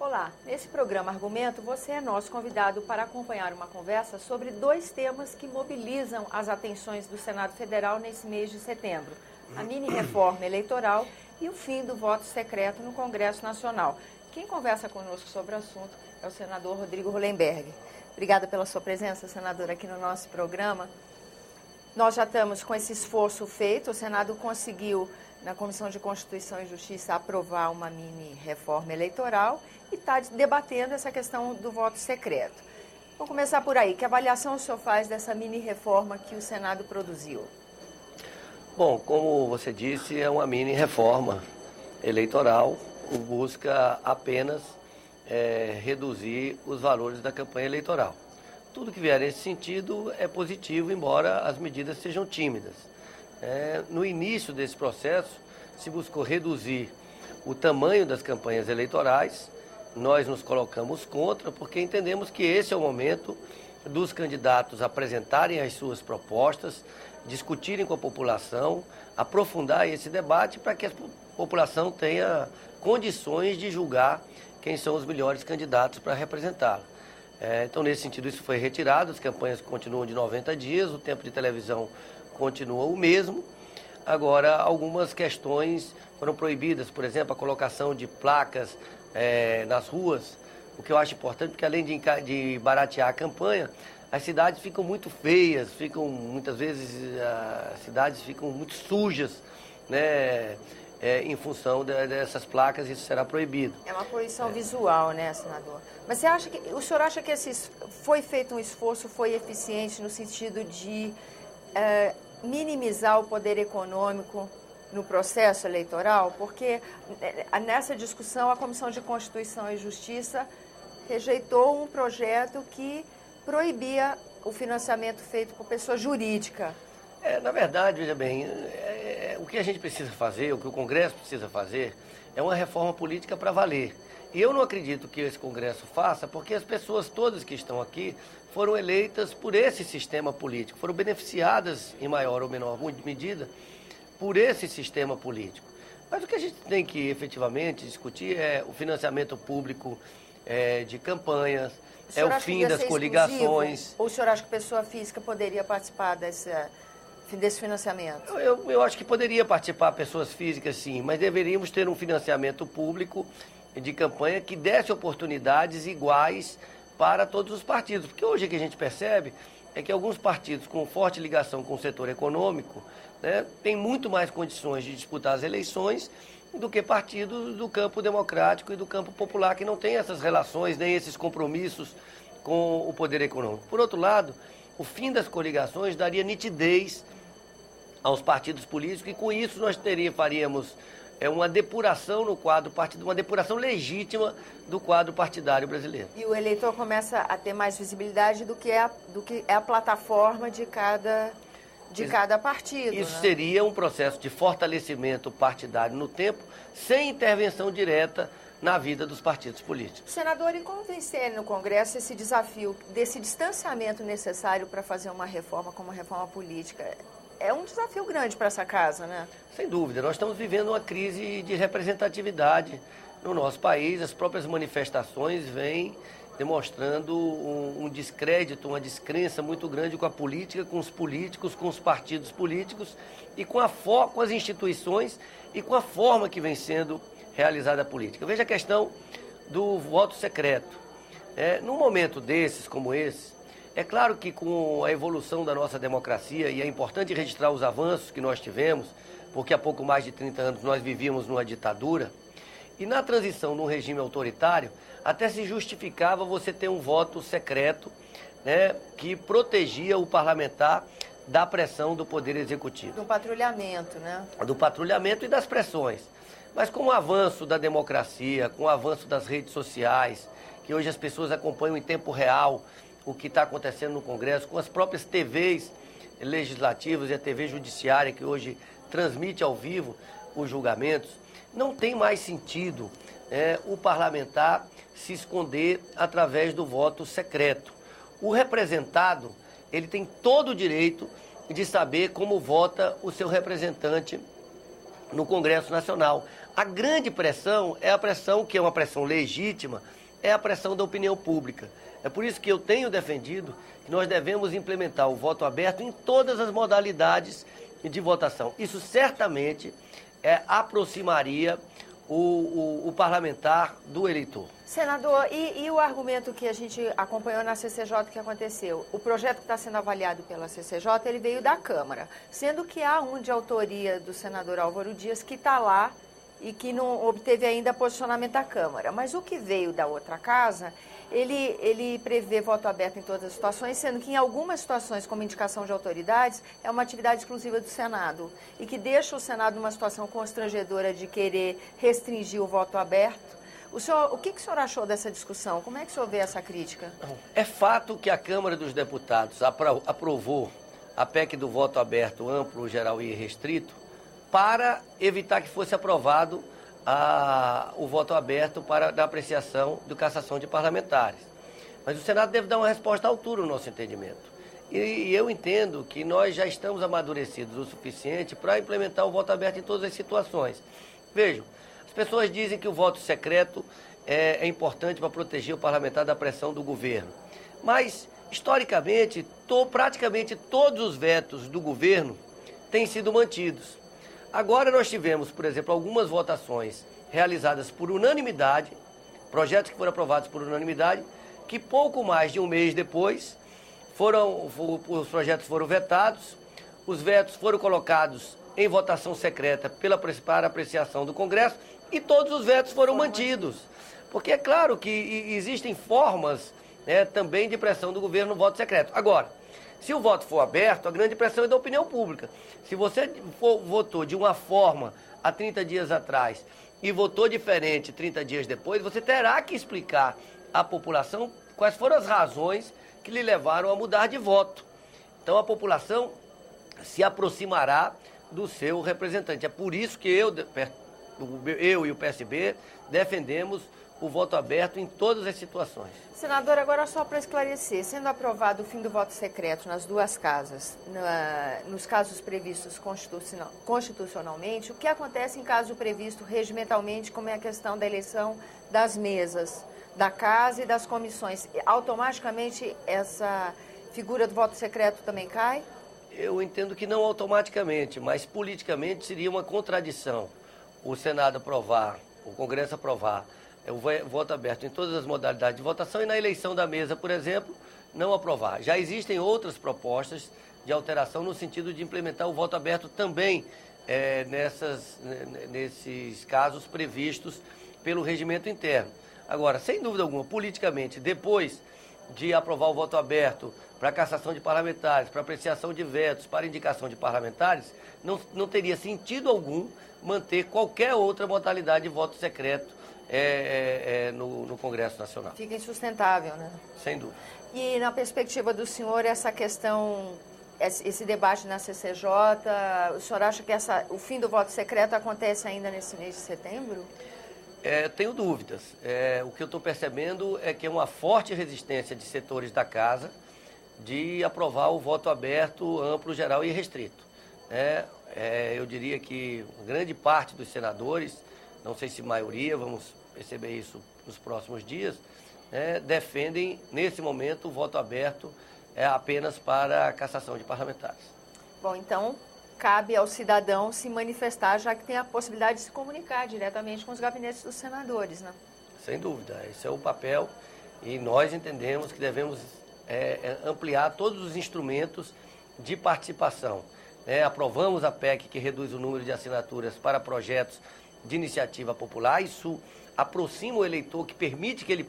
Olá, nesse programa Argumento, você é nosso convidado para acompanhar uma conversa sobre dois temas que mobilizam as atenções do Senado Federal nesse mês de setembro: a mini-reforma eleitoral e o fim do voto secreto no Congresso Nacional. Quem conversa conosco sobre o assunto é o senador Rodrigo Hollenberg. Obrigada pela sua presença, senador, aqui no nosso programa. Nós já estamos com esse esforço feito, o Senado conseguiu, na Comissão de Constituição e Justiça, aprovar uma mini-reforma eleitoral e está debatendo essa questão do voto secreto. Vamos começar por aí. Que avaliação o senhor faz dessa mini-reforma que o Senado produziu? Bom, como você disse, é uma mini-reforma eleitoral que busca apenas reduzir os valores da campanha eleitoral. Tudo que vier nesse sentido é positivo, embora as medidas sejam tímidas. No início desse processo, se buscou reduzir o tamanho das campanhas eleitorais. Nós nos colocamos contra, porque entendemos que esse é o momento dos candidatos apresentarem as suas propostas, discutirem com a população, aprofundar esse debate para que a população tenha condições de julgar quem são os melhores candidatos para representá-la. Então, nesse sentido, isso foi retirado, as campanhas continuam de 90 dias, o tempo de televisão continua o mesmo. Agora, algumas questões foram proibidas, por exemplo, a colocação de placas nas ruas, o que eu acho importante, porque além de baratear a campanha, as cidades ficam muito feias, muitas vezes as cidades ficam muito sujas, né? Em função dessas placas, isso será proibido. É uma poluição visual, né, senador? Mas o senhor acha que foi feito um esforço, foi eficiente no sentido de minimizar o poder econômico no processo eleitoral? Porque nessa discussão a Comissão de Constituição e Justiça rejeitou um projeto que proibia o financiamento feito por pessoa jurídica. Na verdade, veja bem, o que a gente precisa fazer, o que o Congresso precisa fazer, é uma reforma política para valer. E eu não acredito que esse Congresso faça, porque as pessoas todas que estão aqui foram eleitas por esse sistema político, foram beneficiadas em maior ou menor medida por esse sistema político. Mas o que a gente tem que efetivamente discutir é o financiamento público de campanhas, o fim das coligações. Ou o senhor acha que pessoa física poderia participar desse financiamento? Eu acho que poderia participar pessoas físicas, sim, mas deveríamos ter um financiamento público de campanha que desse oportunidades iguais para todos os partidos. Porque hoje o que a gente percebe é que alguns partidos com forte ligação com o setor econômico, né, têm muito mais condições de disputar as eleições do que partidos do campo democrático e do campo popular, que não têm essas relações, nem esses compromissos com o poder econômico. Por outro lado, o fim das coligações daria nitidez aos partidos políticos, e com isso nós faríamos uma depuração no quadro partidário, uma depuração legítima do quadro partidário brasileiro. E o eleitor começa a ter mais visibilidade do que é a plataforma de cada partido. Isso, né? Seria um processo de fortalecimento partidário no tempo, sem intervenção direta na vida dos partidos políticos. Senador, e como vencer no Congresso esse desafio desse distanciamento necessário para fazer uma reforma como uma reforma política? É um desafio grande para essa casa, né? Sem dúvida. Nós estamos vivendo uma crise de representatividade no nosso país. As próprias manifestações vêm demonstrando um descrédito, uma descrença muito grande com a política, com os políticos, com os partidos políticos e com as instituições e com a forma que vem sendo realizada a política. Veja a questão do voto secreto. Num momento desses, como esse, é claro que com a evolução da nossa democracia, e é importante registrar os avanços que nós tivemos, porque há pouco mais de 30 anos nós vivíamos numa ditadura, e na transição num regime autoritário, até se justificava você ter um voto secreto, né, que protegia o parlamentar da pressão do Poder Executivo. Do patrulhamento, né? Do patrulhamento e das pressões. Mas com o avanço da democracia, com o avanço das redes sociais, que hoje as pessoas acompanham em tempo real o que está acontecendo no Congresso, com as próprias TVs legislativas e a TV judiciária, que hoje transmite ao vivo os julgamentos, não tem mais sentido o parlamentar se esconder através do voto secreto. O representado, ele tem todo o direito de saber como vota o seu representante no Congresso Nacional. A grande pressão é a pressão, que é uma pressão legítima, é a pressão da opinião pública. É por isso que eu tenho defendido que nós devemos implementar o voto aberto em todas as modalidades de votação. Isso certamente aproximaria o parlamentar do eleitor. Senador, e o argumento que a gente acompanhou na CCJ que aconteceu? O projeto que está sendo avaliado pela CCJ, ele veio da Câmara, sendo que há um de autoria do senador Álvaro Dias que está lá e que não obteve ainda posicionamento da Câmara. Mas o que veio da outra casa, ele prevê voto aberto em todas as situações, sendo que em algumas situações, como indicação de autoridades, é uma atividade exclusiva do Senado e que deixa o Senado numa situação constrangedora de querer restringir o voto aberto. O que o senhor achou dessa discussão? Como é que o senhor vê essa crítica? É fato que a Câmara dos Deputados aprovou a PEC do voto aberto, amplo, geral e restrito para evitar que fosse aprovado o voto aberto da apreciação de cassação de parlamentares. Mas o Senado deve dar uma resposta à altura no nosso entendimento. E eu entendo que nós já estamos amadurecidos o suficiente para implementar o voto aberto em todas as situações. Vejam, as pessoas dizem que o voto secreto é importante para proteger o parlamentar da pressão do governo. Mas, historicamente, praticamente todos os vetos do governo têm sido mantidos. Agora nós tivemos, por exemplo, algumas votações realizadas por unanimidade, projetos que foram aprovados por unanimidade, que pouco mais de um mês depois, os projetos foram vetados, os vetos foram colocados em votação secreta para apreciação do Congresso e todos os vetos foram mantidos. Porque é claro que existem formas também de pressão do governo no voto secreto. Agora, se o voto for aberto, a grande pressão é da opinião pública. Se você votou de uma forma há 30 dias atrás e votou diferente 30 dias depois, você terá que explicar à população quais foram as razões que lhe levaram a mudar de voto. Então a população se aproximará do seu representante. É por isso que eu e o PSB defendemos o voto aberto em todas as situações. Senador, agora só para esclarecer, sendo aprovado o fim do voto secreto nas duas casas, nos casos previstos constitucionalmente, o que acontece em caso previsto regimentalmente, como é a questão da eleição das mesas da casa e das comissões? Automaticamente essa figura do voto secreto também cai? Eu entendo que não automaticamente, mas politicamente seria uma contradição o Senado aprovar, o Congresso aprovar o voto aberto em todas as modalidades de votação e na eleição da mesa, por exemplo, não aprovar. Já existem outras propostas de alteração no sentido de implementar o voto aberto também nesses casos previstos pelo regimento interno. Agora, sem dúvida alguma, politicamente, depois de aprovar o voto aberto para cassação de parlamentares, para apreciação de vetos, para indicação de parlamentares, não teria sentido algum manter qualquer outra modalidade de voto secreto no Congresso Nacional. Fica insustentável, né? Sem dúvida. E na perspectiva do senhor, essa questão, esse debate na CCJ, o senhor acha que o fim do voto secreto acontece ainda nesse mês de setembro? Tenho dúvidas. O que eu estou percebendo é que é uma forte resistência de setores da Casa de aprovar o voto aberto, amplo, geral e restrito. Eu diria que grande parte dos senadores, não sei se maioria, vamos perceber isso nos próximos dias, defendem, nesse momento, o voto aberto apenas para a cassação de parlamentares. Bom, então, cabe ao cidadão se manifestar, já que tem a possibilidade de se comunicar diretamente com os gabinetes dos senadores, né? Sem dúvida, esse é o papel e nós entendemos que devemos ampliar todos os instrumentos de participação. Aprovamos a PEC que reduz o número de assinaturas para projetos de iniciativa popular. Isso aproxima o eleitor, que permite que ele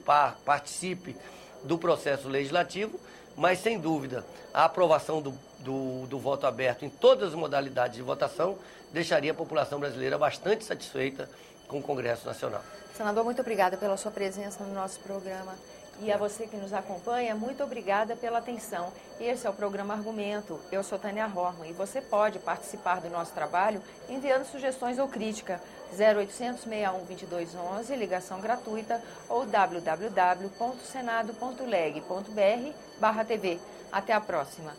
participe do processo legislativo, mas, sem dúvida, a aprovação do voto aberto em todas as modalidades de votação deixaria a população brasileira bastante satisfeita com o Congresso Nacional. Senador, muito obrigada pela sua presença no nosso programa. E a você que nos acompanha, muito obrigada pela atenção. Esse é o programa Argumento. Eu sou Tânia Horman e você pode participar do nosso trabalho enviando sugestões ou crítica. 0800 61 2211, ligação gratuita, ou www.senado.leg.br/TV. Até a próxima.